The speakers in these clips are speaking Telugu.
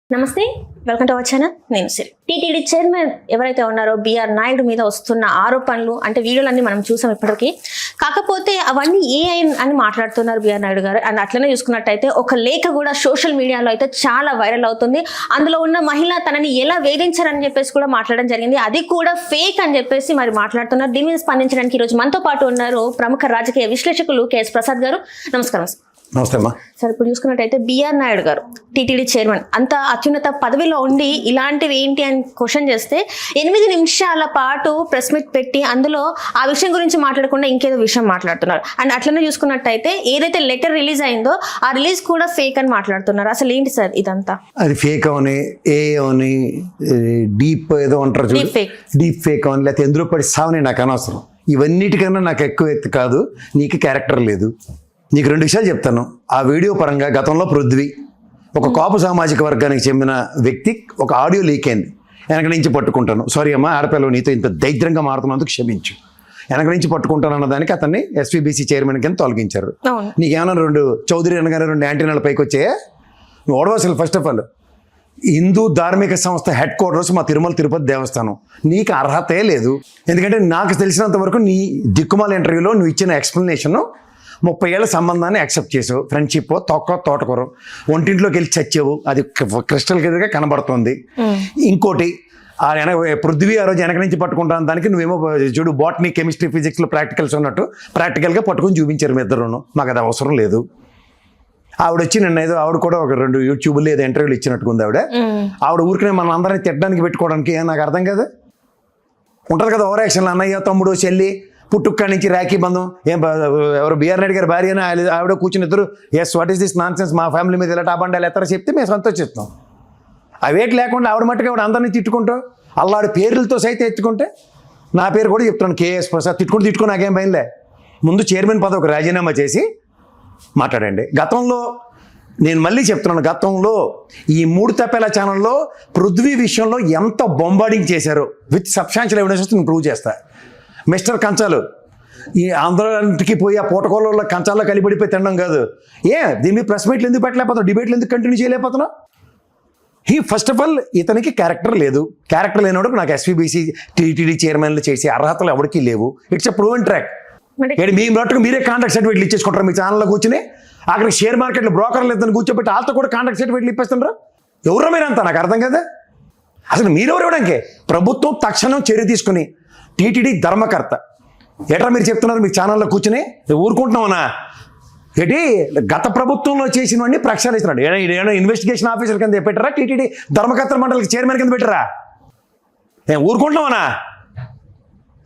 నమస్తే, వెల్కమ్ టు అవర్ ఛానల్. నేను సిరి. టీటీడీ చైర్మన్ ఎవరైతే ఉన్నారో బిఆర్ నాయుడు మీద వస్తున్న ఆరోపణలు అంటే వీడియోలన్నీ మనం చూసాం ఇప్పటికీ. కాకపోతే అవన్నీ ఏఐ అని మాట్లాడుతున్నారు బిఆర్ నాయుడు గారు. అండ్ అట్లనే చూసుకున్నట్టయితే ఒక లేఖ కూడా సోషల్ మీడియాలో అయితే చాలా వైరల్ అవుతుంది. అందులో ఉన్న మహిళ తనని ఎలా వేధించారని చెప్పేసి కూడా మాట్లాడడం జరిగింది. అది కూడా ఫేక్ అని చెప్పేసి మరి మాట్లాడుతున్నారు. దీని మీద స్పందించడానికి ఈరోజు మనతో పాటు ఉన్నారు ప్రముఖ రాజకీయ విశ్లేషకులు కేఎస్ ప్రసాద్ గారు. నమస్కారం సార్. నమస్తే అమ్మా. సార్, ఇప్పుడు చూసుకున్నట్టయితే బిఆర్ నాయుడు గారు టీటీడీ చైర్మన్ అంత అత్యున్నత పదవిలో ఉండి ఇలాంటివి ఏంటి అని క్వశ్చన్ చేస్తే 8 నిమిషాల పాటు ప్రెస్ మీట్ పెట్టి అందులో ఆ విషయం గురించి మాట్లాడకుండా ఇంకేదో విషయం మాట్లాడుతున్నారు. అండ్ అట్లనే చూసుకున్నట్టయితే ఏదైతే లెటర్ రిలీజ్ అయిందో ఆ రిలీజ్ కూడా ఫేక్ అని మాట్లాడుతున్నారు. అసలు ఏంటి సార్ ఇదంతా? అది ఫేక్ అవని, ఏ అవని, డీప్ ఏదో అంటారు, డీప్ ఫేక్ అవని, లేకపోతే ఎందులో పడి సావని నాకు అనవసరం. ఇవన్నిటికన్నా నాకు ఎక్కువ ఎత్తు కాదు, నీకు క్యారెక్టర్ లేదు. నీకు 2 విషయాలు చెప్తాను. ఆ వీడియో పరంగా గతంలో పృథ్వీ ఒక కాపు సామాజిక వర్గానికి చెందిన వ్యక్తి ఒక ఆడియో లీక్ అయింది. వెనక నుంచి పట్టుకుంటాను, సారీ అమ్మా ఆడపిల్ల నీతో ఇంత దైద్యంగా మారుతున్నందుకు క్షమించు, వెనక నుంచి పట్టుకుంటాను అన్నదానికి అతన్ని ఎస్వీబీసీ చైర్మన్ కింద తొలగించారు. నీకేమైనా 2 చౌదరి అనగానే 2 యాంటీనాల పైకి వచ్చాయా? నువ్వు ఓడవసలు ఫస్ట్ ఆఫ్ ఆల్ హిందూ ధార్మిక సంస్థ హెడ్ క్వార్టర్స్ మా తిరుమల తిరుపతి దేవస్థానం. నీకు అర్హతే లేదు. ఎందుకంటే నాకు తెలిసినంత వరకు నీ దిక్కుమాల ఇంటర్వ్యూలో నువ్వు ఇచ్చిన ఎక్స్ప్లెనేషన్ 30 ఏళ్ల సంబంధాన్ని యాక్సెప్ట్ చేసావు. ఫ్రెండ్షిప్ తోటకూర ఒంటింట్లోకి వెళ్ళి చచ్చావు, అది క్రిస్టల్ క్లియర్గా కనబడుతుంది. ఇంకోటి పృథ్వీ ఆ రోజు వెనక నుంచి పట్టుకుంటాను దానికి నువ్వేమో చూడు బాటనీ కెమిస్ట్రీ ఫిజిక్స్లో ప్రాక్టికల్స్ ఉన్నట్టు ప్రాక్టికల్గా పట్టుకొని చూపించారు మీ ఇద్దరును. మాకు అది అవసరం లేదు. ఆవిడ వచ్చి నిన్న ఏదో ఆవిడ కూడా ఒక 2 యూట్యూబ్లో ఏదో ఇంటర్వ్యూలు ఇచ్చినట్టుకుంది. ఆవిడ ఊరికనే మన అందరినీ తిట్టడానికి పెట్టుకోవడానికి నాకు అర్థం కాదు. ఉంటుంది కదా ఓవర్ యాక్షన్లు, అన్నయ్య తమ్ముడు చెల్లి పుట్టుక్క నుంచి రాఖీ బంధం. ఎవరు బిఆర్ నాయుడు గారి భార్య అని ఆవిడ కూర్చుని ఇద్దరు ఎస్ వాట్ ఈస్ దిస్ నాన్ సెన్స్, మా ఫ్యామిలీ మీద ఇలా టాబండాలు ఎత్తరా చెప్తే మేము సంతోషిస్తాం. అవేటి లేకుండా ఆవిడ మట్టుగా ఆవిడ అందరినీ తిట్టుకుంటూ అల్లాడి పేర్లతో సైతం ఎత్తుకుంటే నా పేరు కూడా చెప్తున్నాను కేఎస్ ప్రసాద్. తిట్టుకుని నాకేం భయంలే. ముందు చైర్మన్ పదవికి రాజీనామా చేసి మాట్లాడండి. గతంలో నేను మళ్ళీ చెప్తున్నాను, గతంలో ఈ 3 తప్పేల ఛానల్లో పృథ్వీ విషయంలో ఎంత బొంబార్డింగ్ చేశారో విత్ సబ్స్టాన్షియల్ ఎవిడెన్స్ నేను ప్రూవ్ చేస్తా. మిస్టర్ కంచాలు ఈ ఆంధ్రాకి పోయి ఆ పూటకోళ్ళ కంచాల్లో కలిపడిపోయి తినడం కాదు. దీని మీద ప్రెస్ మీట్లు ఎందుకు పెట్టలేకపోతున్నావు, డిబేట్లు ఎందుకు కంటిన్యూ చేయలేకపోతున్నావు? ఫస్ట్ ఆఫ్ ఆల్ ఇతనికి క్యారెక్టర్ లేదు. క్యారెక్టర్ లేనివాడు నాకు ఎస్వీబీసీ టీటీడీ చైర్మన్లు చేసే అర్హతలు ఎవరికి లేవు. It's a proven track. మీ మట్టుకు మీరే కాంట్రాక్ట్ సర్టిఫికేట్లు ఇచ్చేసుకుంటారు మీ ఛానల్లో కూర్చుని. అక్కడ షేర్ మార్కెట్లో బ్రోకర్లు ఇద్దరు కూర్చోబెట్టి వాళ్ళతో కూడా కాంట్రాక్ట్ సర్టిఫికేట్లు ఇప్పేస్తుండ్రు. ఎవరో మీరంతా నాకు అర్థం కదా. అసలు మీరెవరు ఇవ్వడానికి? ప్రభుత్వం తక్షణం చర్య తీసుకుని టీటీడీ ధర్మకర్త ఎట్లా మీరు చెప్తున్నారు మీ ఛానల్లో కూర్చుని ఊరుకుంటున్నామన్నా ఏంటి? గత ప్రభుత్వంలో చేసినవన్నీ ప్రక్షాళిస్తున్నాడు. ఏమైనా ఇన్వెస్టిగేషన్ ఆఫీసర్ కింద పెట్టారా? టీటీడీ ధర్మకర్త మండలికి చైర్మన్ కింద పెట్టారా? ఊరుకుంటున్నామన్నా?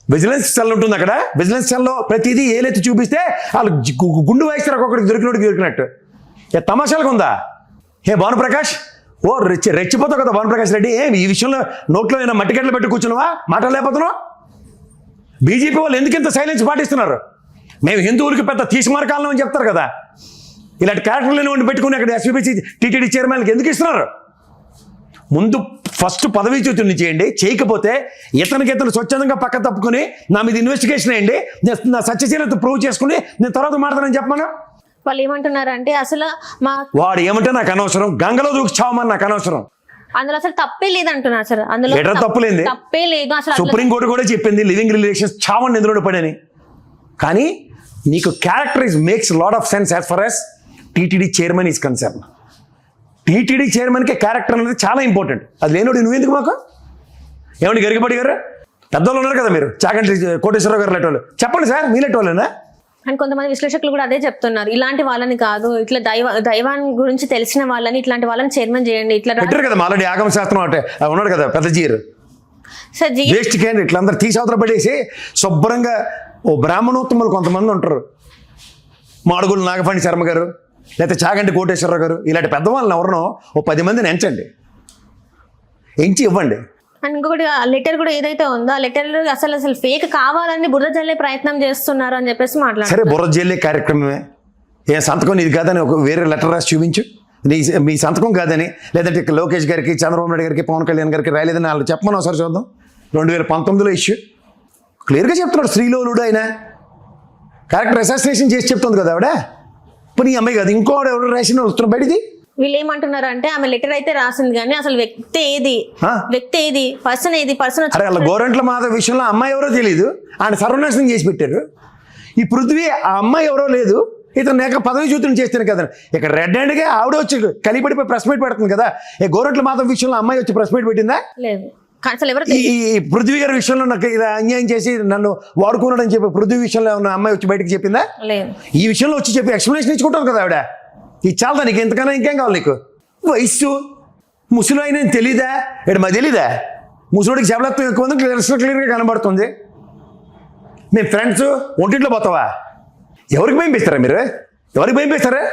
విజిలెన్స్ సెల్ ఉంటుంది అక్కడ. విజిలెన్స్ సెల్లో ప్రతిదీ ఏలెత్తి చూపిస్తే వాళ్ళు గుండు వేస్తారు, ఒక్కొక్కరికి దొరికినట్టు. తమాషాలుగా ఉందా? భానుప్రకాష్ రెచ్చిపోతావు కదా భానుప్రకాష్ రెడ్డి. ఈ విషయంలో నోట్లో ఏమైనా మట్టిగడ్డలు పెట్టి కూర్చున్నావా? మాట్లాడలేకపోతున్నావు? బీజేపీ వాళ్ళు ఎందుకు ఇంత సైలెన్స్ పాటిస్తున్నారు? మేము హిందువులకి పెద్ద తీసిమార్కాలను అని చెప్తారు కదా. ఇలాంటి క్యారెక్టర్లను ఉండి పెట్టుకుని అక్కడ ఎస్వీబీసీ టీటీడీ చైర్మన్కి ఎందుకు ఇస్తున్నారు? ముందు ఫస్ట్ పదవీ చ్యుతుని చేయండి. చేయకపోతే ఇతను స్వచ్ఛందంగా పక్క తప్పుకొని నా మీద ఇన్వెస్టిగేషన్ వేయండి. నా సత్యశీలత ప్రూవ్ చేసుకుని నేను తర్వాత మాట్లాడతానని చెప్పాను. వాళ్ళు ఏమంటున్నారంటే అసలు వాడు ఏమంటే నాకు అనవసరం, గంగలో దూకి చావమని నాకు అనవసరం. అందులో అసలు తప్పే లేదు అంటున్నారు సార్. అందులో తప్పే లేదు అసలు. సుప్రీంకోర్టు కూడా చెప్పింది లివింగ్ రిలేషన్స్ చావండి ఎందులో పడని. కానీ నీకు character makes lot of sense as far as TTD chairman is concern. టీటీడీ చైర్మన్కి క్యారెక్టర్ అనేది చాలా ఇంపార్టెంట్. అది లేనోడు నువ్వెందుకు మాకు? ఏమండి గరికపాటి గారు పెద్దోళ్ళు ఉన్నారు కదా, మీరు చాగంటి కోటేశ్వరరావు గారు లెట్టోళ్ళు చెప్పండి సార్, మీ లెట్టోళ్ళేనా? అండ్ కొంతమంది విశ్లేషకులు కూడా అదే చెప్తున్నారు, ఇలాంటి వాళ్ళని కాదు, ఇట్లా దైవాన్ని గురించి తెలిసిన వాళ్ళని ఇట్లాంటి వాళ్ళని చైర్మన్ చేయండి. ఇట్లా పెట్టారు కదా మాలాడి ఆగమ శాస్త్రం అంటే ఉన్నాడు కదా పెద్ద జీరు సార్. వేస్ట్ క్యాండి ఇట్లా అందరు తీసవతల పడేసి శుభ్రంగా ఓ బ్రాహ్మణోత్తములు కొంతమంది ఉంటారు. మాడుగులు నాగఫణి శర్మ గారు లేకపోతే చాగంటి కోటేశ్వరరావు గారు ఇలాంటి పెద్దవాళ్ళని ఎవరినో ఓ 10 మందిని ఎంచి ఇవ్వండి. అండ్ ఇంకొకటి లెటర్ కూడా ఏదైతే ఉందో ఆ లెటర్ అసలు ఫేక్ కావాలని బురద జల్లే ప్రయత్నం చేస్తున్నారు అని చెప్పేసి మాట్లాడారు. సరే బురద జల్లే కార్యక్రమమే. సంతకం ఇది కాదని ఒక వేరే లెటర్ రాసి చూపించు, మీ సంతకం కాదని. లేదంటే లోకేష్ గారికి, చంద్రబాబు నాయుడు గారికి, పవన్ కళ్యాణ్ గారికి రాలేదని వాళ్ళు చెప్పమని ఒకసారి చూద్దాం. 2019లో ఇష్యూ క్లియర్గా చెప్తున్నాడు. శ్రీలోలుడు ఆయన క్యారెక్టర్ అసాసినేషన్ చేసి చెప్తుంది కదా ఆవిడ. ఇప్పుడు ఈ అమ్మాయి కాదు ఇంకోడు ఎవరు రాసిన వస్తున్న బయటిది వీళ్ళు ఏమంటున్నారు అంటే ఆమె లెటర్ అయితే రాసింది కానీ అసలు వ్యక్తి ఏది పర్సన్ అరే అలా గోరంట్ల మాధవ్ విషయంలో అమ్మాయి ఎవరో తెలియదు, ఆయన సర్వనాశనం చేసి పెట్టారు. ఈ పృథ్వీ ఆ అమ్మాయి ఎవరో లేదు, ఇతను నేక పదవి చూతులు చేస్తాను కదా. ఇక్కడ రెడ్ హ్యాండ్గా ఆవిడ వచ్చి కలిపడిపోయి ప్రెస్ మీట్ పెడుతుంది కదా. గోరంట్ల మాధవ్ విషయంలో అమ్మాయి వచ్చి ప్రెస్ మీట్ పెట్టిందా? లేదు. అసలు ఎవరు ఈ పృథ్వీ గారి విషయంలో నాకు ఇలా అన్యాయం చేసి నన్ను వాడుకున్నాడని చెప్పి పృథ్వీ విషయంలో ఉన్న అమ్మాయి వచ్చి బయటకు చెప్పిందా? లేదు. ఈ విషయంలో వచ్చి చెప్పి ఎక్స్ప్లెనేషన్ ఇచ్చుకుంటారు కదా ఆవిడ. ఇది చాలదా నీకు? ఎంతకన్నా ఇంకేం కావాలి నీకు? వయస్సు ముసలి అయినా తెలీదా? ఇక్కడ మాకు తెలీదా? ముసలిడికి శబలత్వం ఎక్కువ ఉంది, క్లియర్గా కనబడుతుంది. మేము ఫ్రెండ్స్ ఒంటింట్లో పోతావా? ఎవరికి భయపిస్తారా మీరు? ఎవరికి భయపిస్తారా?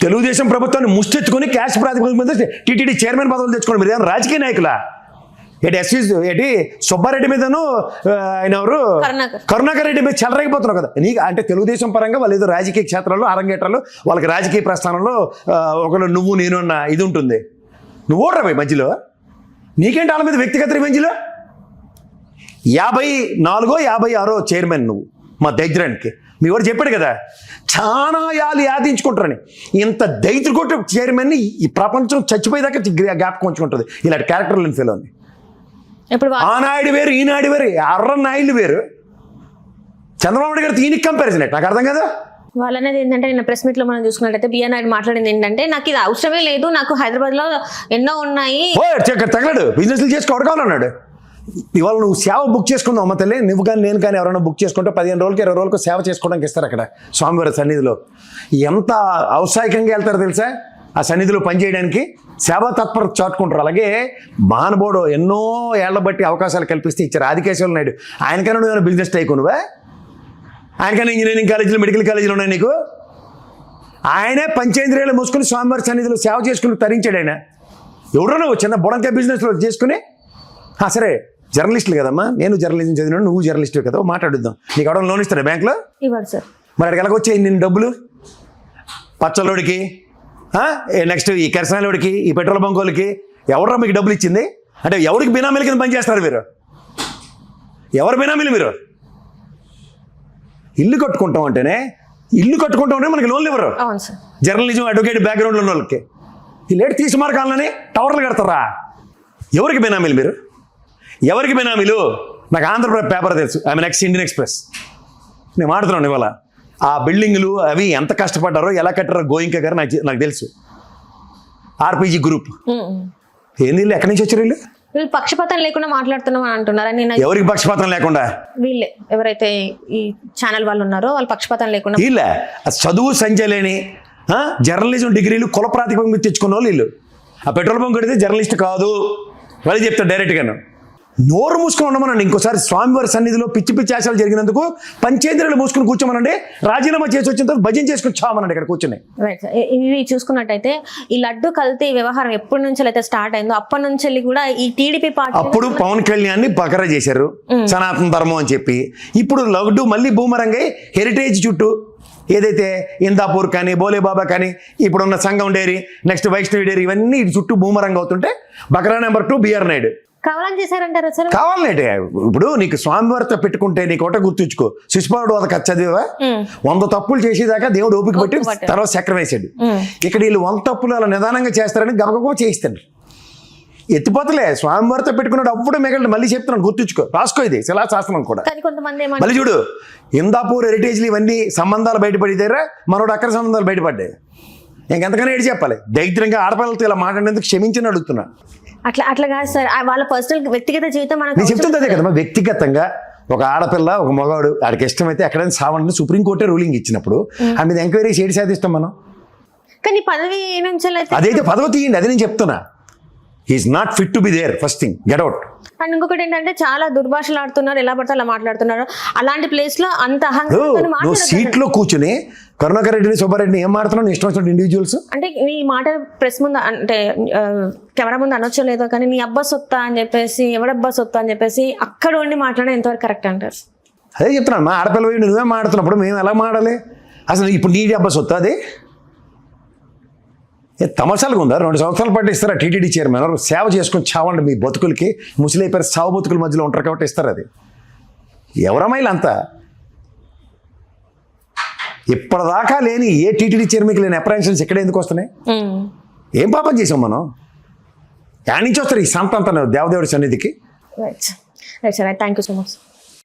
తెలుగుదేశం ప్రభుత్వాన్ని ముష్టెత్తుకొని క్యాష్ ప్రాతిపదిక మీద టీటీడీ చైర్మన్ పదవులు తెచ్చుకోండి. మీరు ఏమైనా రాజకీయ నాయకులా? ఏంటి సుబ్బారెడ్డి మీదను ఆయన ఎవరు కరుణాకర్ రెడ్డి మీద చెలరైపోతున్నావు కదా నీకు. అంటే తెలుగుదేశం పరంగా వాళ్ళు ఏదో రాజకీయ క్షేత్రాల్లో అరంగేట్రాలు వాళ్ళకి రాజకీయ ప్రస్థానంలో ఒకళ్ళు నువ్వు నేను అన్న ఇది ఉంటుంది. నువ్వు ఓడరా పోయి మధ్యలో నీకేంటి వాళ్ళ మీద వ్యక్తిగత రివెంజ్లో? 54 56 చైర్మన్ నువ్వు మా దైద్రానికి. మీ వాడు చెప్పాడు కదా చాలా యాదించుకుంటారని. ఇంత దైత్ర కొట్టు చైర్మన్ని ఈ ప్రపంచం చచ్చిపోయేదాకా జ్ఞాపకం ఉంచుకుంటుంది ఇలాంటి క్యారెక్టర్ లేని ఫీల్ ఉంది. ఆ నాయుడు వేరు, ఈ నాయుడు వేరు, అర్ర నాయుడు వేరు. చంద్రబాబు నాయుడు గారు ఈయనకి కంపారిజన్ నాకు అర్థం కదా. వాళ్ళనేది ఏంటంటే నిన్న ప్రెస్ మీట్ లో మనం చూసుకున్నట్టయితే బిఆర్ నాయుడు మాట్లాడింది ఏంటంటే నాకు ఇది అవసరమే లేదు, నాకు హైదరాబాద్ లో ఎన్నో ఉన్నాయి. తగలడు బిజినెస్లు చేసుకోవడాలన్నాడు. ఇవాళ నువ్వు సేవ బుక్ చేసుకున్నావు అమ్మ తల్లి, నువ్వు కానీ నేను కానీ ఎవరైనా బుక్ చేసుకుంటే 15 రోజులకి 20 రోజులకు సేవ చేసుకోవడానికి ఇస్తారు అక్కడ స్వామివారి సన్నిధిలో. ఎంత ఔత్సాహికంగా వెళ్తారో తెలుసా ఆ సన్నిధిలో పనిచేయడానికి, సేవా తత్పరత చాటుకుంటారు. అలాగే మహానుభావుడు ఎన్నో ఏళ్ల బట్టి అవకాశాలు కల్పిస్తే ఇచ్చారు ఆదికేశవ నాయుడు. ఆయనకైనా నువ్వు బిజినెస్ టైకునువా? ఆయనకైనా ఇంజనీరింగ్ కాలేజీలు మెడికల్ కాలేజీలు ఉన్నాయి నీకు? ఆయనే పంచేంద్రియాలు మూసుకుని స్వామివారి సన్నిధిలో సేవ చేసుకుని తరించాడు ఆయన. ఎవడో నువ్వు చిన్న బుడంకాయ బిజినెస్లో చేసుకుని సరే జర్నలిస్టులు కదమ్మా, నేను జర్నలిజం చదివినాను, నువ్వు జర్నలిస్టు కదా, మాట్లాడుద్దాం. నీకు ఎవడో లోన్ ఇస్తారా బ్యాంక్లో? ఇవ్వరు సార్. మరి అక్కడికి ఎలాగొచ్చాయి నిన్ను డబ్బులు? పచ్చలోడికి, నెక్స్ట్ ఈ కిరసనాలోడికి, ఈ పెట్రోల్ బంకులకి ఎవడరా మీకు డబ్బులు ఇచ్చింది? అంటే ఎవరికి బినామీల కింద పనిచేస్తారు మీరు? ఎవరు బినామీలు మీరు? ఇల్లు కట్టుకుంటాం అంటేనే మనకి లోన్లు ఇవ్వరు. జర్నలిజం అడ్వకేట్ బ్యాక్గ్రౌండ్లో ఉన్న వాళ్ళకి వీళ్ళు తీసి మార్గాలని టవర్లు కడతారా? ఎవరికి బినామీలు మీరు? ఎవరికి బినామీలు? నాకు ఆంధ్రప్రదేశ్ పేపర్ తెలుసు, ఐఎమ్ నెక్స్ట్ ఇండియన్ ఎక్స్ప్రెస్. నేను మాట్లాడుతున్నాను ఇవాళ. ఆ బిల్డింగ్లు అవి ఎంత కష్టపడ్డారో ఎలా కట్టారో గోయింక గారు నాకు తెలుసు. ఆర్పీజీ గ్రూప్ ఏంది? ఎక్కడి నుంచి వచ్చారు వీళ్ళు? పక్షపాతం లేకుండా మాట్లాడుతున్నాం అని అంటున్నారు. ఎవరికి పక్షపాతం లేకుండా? వీళ్ళే ఎవరైతే ఈ ఛానల్ వాళ్ళు ఉన్నారో వాళ్ళు పక్షపాతం లేకుండా. వీళ్ళ చదువు సంఖ్య లేని జర్నలిజం డిగ్రీలు కుల ప్రాతిపదిక తెచ్చుకున్న వాళ్ళు వీళ్ళు. ఆ పెట్రోల్ బంక్ కడితే జర్నలిస్ట్ కాదు వాళ్ళు చెప్తారు డైరెక్ట్గాను. నోరు మూసుకొని ఉండమనండి. ఇంకోసారి స్వామివారి సన్నిధిలో పిచ్చి పిచ్చి ఆశలు జరిగినందుకు పంచేంద్రియాలు మూసుకుని కూర్చోమనండి. రాజీనామా చేసి వచ్చిన తర్వాత భజన చేసుకుని చామనండి ఇక్కడ కూర్చొని. ఇవి చూసుకున్నట్టయితే ఈ లడ్డు కల్తీ వ్యవహారం ఎప్పటి నుంచి అయితే స్టార్ట్ అయిందో అప్పటి నుంచి కూడా ఈ టీడీపీ పార్టీ అప్పుడు పవన్ కళ్యాణ్ బకరా చేశారు సనాతన ధర్మం అని చెప్పి. ఇప్పుడు లడ్డు మళ్ళీ బూమరంగై హెరిటేజ్ చుట్టూ ఏదైతే ఇందాపూర్ కానీ బోలేబాబా కానీ ఇప్పుడున్న సంఘం డైరీ నెక్స్ట్ వైష్ణవి డైరీ ఇవన్నీ ఇటు చుట్టూ బూమరంగ అవుతుంటే బకరా నెంబర్ 2 బిఆర్ నాయుడు కావాలని చేశారంటారు సార్. కావాలంటే ఇప్పుడు నీకు స్వామివారితో పెట్టుకుంటే నీకు ఒకటే గుర్తుంచుకో, శిశుపాలుడు ఒక కథ చదివా 100 తప్పులు చేసేదాకా దేవుడు ఓపిక పట్టి తర్వాత చక్రం వేసాడు. ఇక్కడ వీళ్ళు 100 తప్పులు అలా నిదానంగా చేస్తారని గబగబా చేయిస్తాడు. ఎత్తిపోతలే స్వామివారితో పెట్టుకున్నాడు అప్పుడు మిగలడు. మళ్ళీ చెప్తున్నాను గుర్తుంచుకో, రాసుకో, ఇది శిలాశాస్త్రం కూడా. మళ్ళీ చూడు ఇందాపూర్ హెరిటేజ్లు ఇవన్నీ సంబంధాలు బయటపడితేరా మనోడు అక్కడ సంబంధాలు బయటపడ్డాయి. ఇంకెంతకన్నా ఏడు చెప్పాలి? దైత్యంగా ఆడపిల్లలతో ఇలా మాట్లాడేందుకు క్షమించని అడుగుతున్నా. అట్లా కాదు సార్, వాళ్ళ పర్సనల్ వ్యక్తిగత జీవితం నేను చెప్తుంది అదే కదమ్మా. వ్యక్తిగతంగా ఒక ఆడపిల్ల ఒక మగవాడు ఆడికి ఇష్టమైతే ఎక్కడైనా సావని సుప్రీంకోర్టే రూలింగ్ ఇచ్చినప్పుడు ఆ మీద ఎంక్వైరీ చేయడి సాధిస్తాం మనం. కానీ పదవి నుంచి అదైతే పదవి తీయండి, అది నేను చెప్తున్నా. He is not fit to be there, first thing, get out. And ఇంకొకటి ఏంటంటే చాలా దుర్భాషలు ఆడుతున్నారు, ఎలా పడితే అలా మాట్లాడుతున్నారు. అలాంటి ప్లేస్ లో అంత నువ్వు సీట్ లో కూర్చుని కరుణాకర్ రెడ్డిని సుబ్బారెడ్డిని ఏం మాడుతున్నావు ఇష్టం వచ్చినట్టు ఇండివిజువల్స్. అంటే నీ మాట ప్రెస్ ముందు అంటే కెమెరా ముందు అనొచ్చో లేదో కానీ నీ అబ్బా సొత్తా అని చెప్పేసి ఎవడబ్బా సొత్తా అని చెప్పేసి అక్కడ ఉండి మాట్లాడే ఎంతవరకు కరెక్ట్ అంటారు? అదే చెప్తున్నాను, మా ఆడపిల్ల నువ్వే మాడుతున్నప్పుడు మేము ఎలా మాడాలి? అసలు ఇప్పుడు నీ అబ్బా సొత్తా అది తమసాలుగా ఉందా? 2 సంవత్సరాల పాటు ఇస్తారా టీటీడీ చైర్మన్? సేవ చేసుకొని చావండి మీ బతుకులకి. ముసలైపోయారు సావు బతుకుల మధ్యలో ఉంటారు కాబట్టి ఇస్తారు. అది ఎవరమ్మాయిలు అంతా ఇప్పటిదాకా లేని ఏ టీటీడీ చైర్మన్కి లేని అప్రహెన్షన్స్ ఇక్కడ ఎందుకు వస్తున్నాయి? ఏం పాపం చేసాం మనం? యాడ్ నుంచి వస్తారు ఈ సంత అంతా దేవదేవుడి సన్నిధికి. Right right sir, thank you so much.